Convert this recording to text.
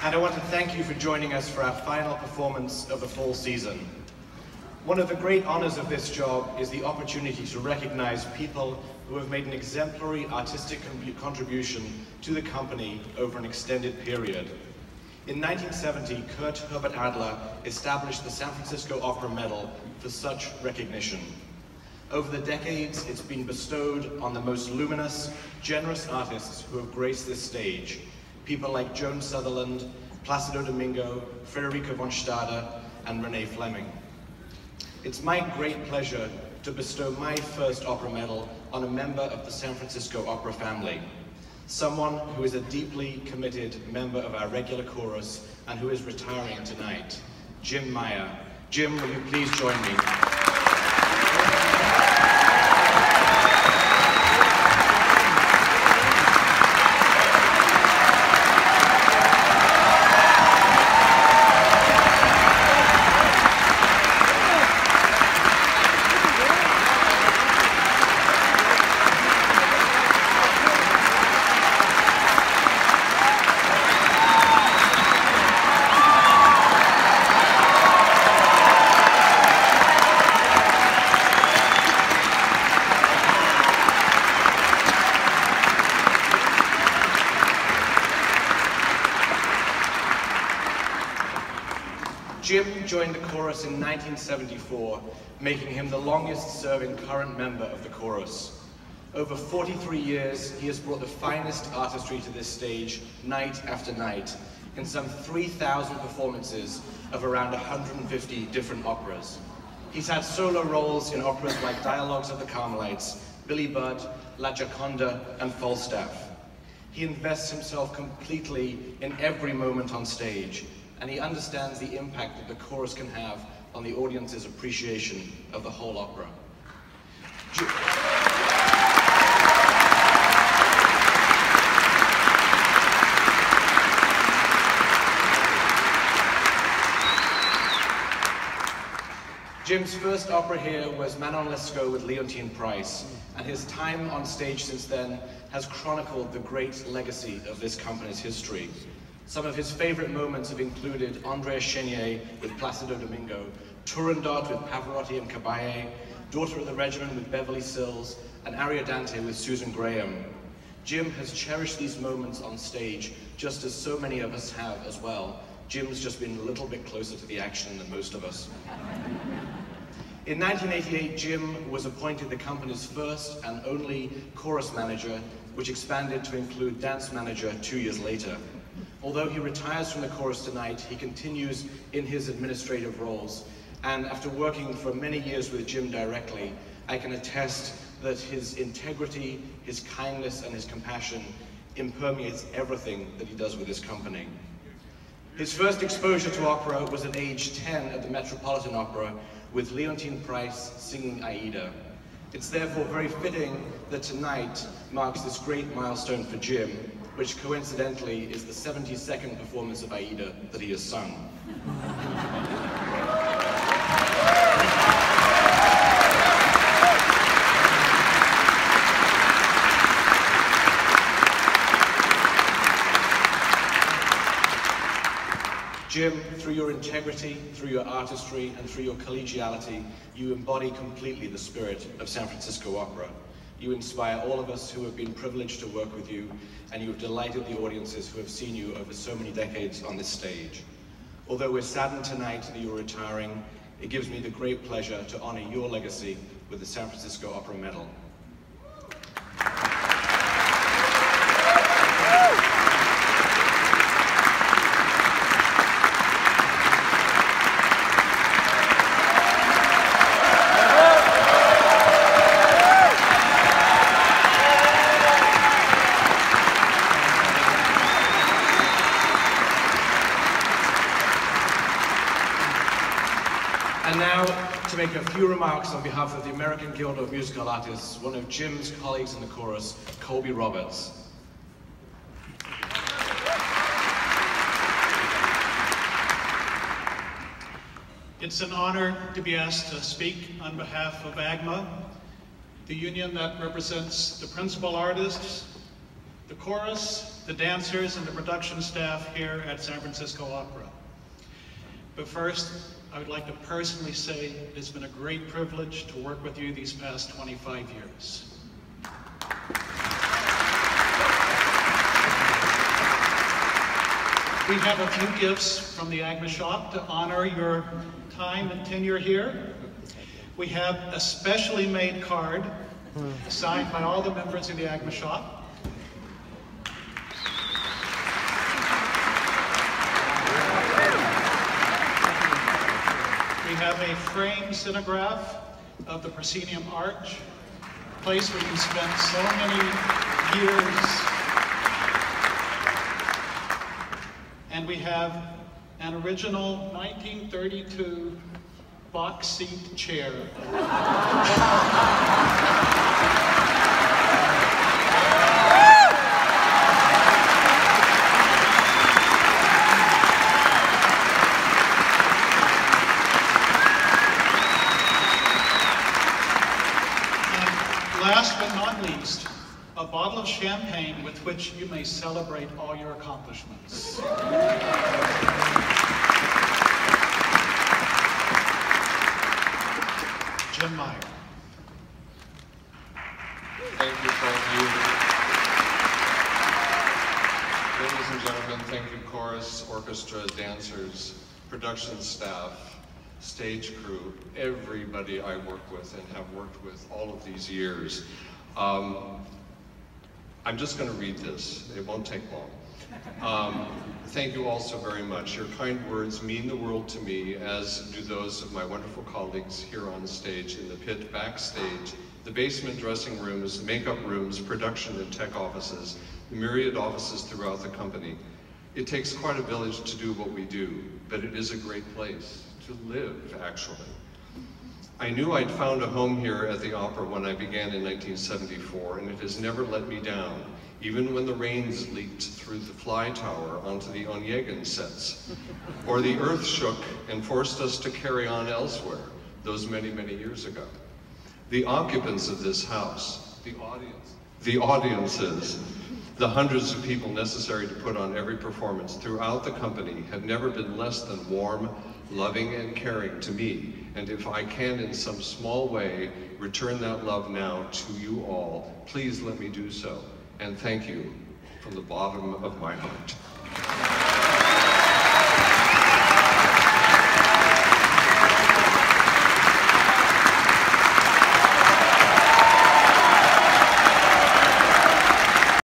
And I want to thank you for joining us for our final performance of the fall season. One of the great honors of this job is the opportunity to recognize people who have made an exemplary artistic contribution to the company over an extended period. In 1970, Kurt Herbert Adler established the San Francisco Opera Medal for such recognition. Over the decades, it's been bestowed on the most luminous, generous artists who have graced this stage. People like Joan Sutherland, Placido Domingo, Federico von Stade, and Renee Fleming. It's my great pleasure to bestow my first opera medal on a member of the San Francisco Opera family, someone who is a deeply committed member of our regular chorus and who is retiring tonight, Jim Meyer. Jim, will you please join me? Jim joined the chorus in 1974, making him the longest-serving current member of the chorus. Over 43 years, he has brought the finest artistry to this stage night after night, in some 3,000 performances of around 150 different operas. He's had solo roles in operas like Dialogues of the Carmelites, Billy Budd, La Gioconda, and Falstaff. He invests himself completely in every moment on stage, and he understands the impact that the chorus can have on the audience's appreciation of the whole opera. Jim's first opera here was Manon Lescaut with Leontine Price, and his time on stage since then has chronicled the great legacy of this company's history. Some of his favorite moments have included Andrea Chenier with Placido Domingo, Turandot with Pavarotti and Caballé, Daughter of the Regiment with Beverly Sills, and Ariodante with Susan Graham. Jim has cherished these moments on stage, just as so many of us have as well. Jim's just been a little bit closer to the action than most of us. In 1988, Jim was appointed the company's first and only chorus manager, which expanded to include dance manager 2 years later. Although he retires from the chorus tonight, he continues in his administrative roles. And after working for many years with Jim directly, I can attest that his integrity, his kindness, and his compassion impermeates everything that he does with this company. His first exposure to opera was at age 10 at the Metropolitan Opera with Leontine Price singing Aida. It's therefore very fitting that tonight marks this great milestone for Jim, which coincidentally is the 72nd performance of Aida that he has sung. Jim, through your integrity, through your artistry, and through your collegiality, you embody completely the spirit of San Francisco Opera. You inspire all of us who have been privileged to work with you, and you have delighted the audiences who have seen you over so many decades on this stage. Although we're saddened tonight that you're retiring, it gives me the great pleasure to honor your legacy with the San Francisco Opera Medal. And now, to make a few remarks on behalf of the American Guild of Musical Artists, one of Jim's colleagues in the chorus, Colby Roberts. It's an honor to be asked to speak on behalf of AGMA, the union that represents the principal artists, the chorus, the dancers, and the production staff here at San Francisco Opera. But first, I would like to personally say it has been a great privilege to work with you these past 25 years. We have a few gifts from the AGMA shop to honor your time and tenure here. We have a specially made card signed by all the members of the AGMA shop. We have a framed cinemagraph of the proscenium arch, a place where you spent so many years. And we have an original 1932 box seat chair. Last but not least, a bottle of champagne with which you may celebrate all your accomplishments. Jim Meyer. Thank you, Ladies and gentlemen, thank you, chorus, orchestra, dancers, production staff, stage crew, everybody I work with and have worked with all of these years. I'm just going to read this. It won't take long. Thank you all so very much. Your kind words mean the world to me, as do those of my wonderful colleagues here on stage, in the pit, backstage, the basement, dressing rooms, makeup rooms, production and tech offices, the myriad offices throughout the company. It takes quite a village to do what we do, but it is a great place to live, actually. I knew I'd found a home here at the Opera when I began in 1974, and it has never let me down, even when the rains leaked through the fly tower onto the Onegin sets, or the earth shook and forced us to carry on elsewhere, those many, many years ago. The occupants of this house, the audiences, the hundreds of people necessary to put on every performance throughout the company have never been less than warm, loving, and caring to me. And if I can, in some small way, return that love now to you all, please let me do so. And thank you from the bottom of my heart.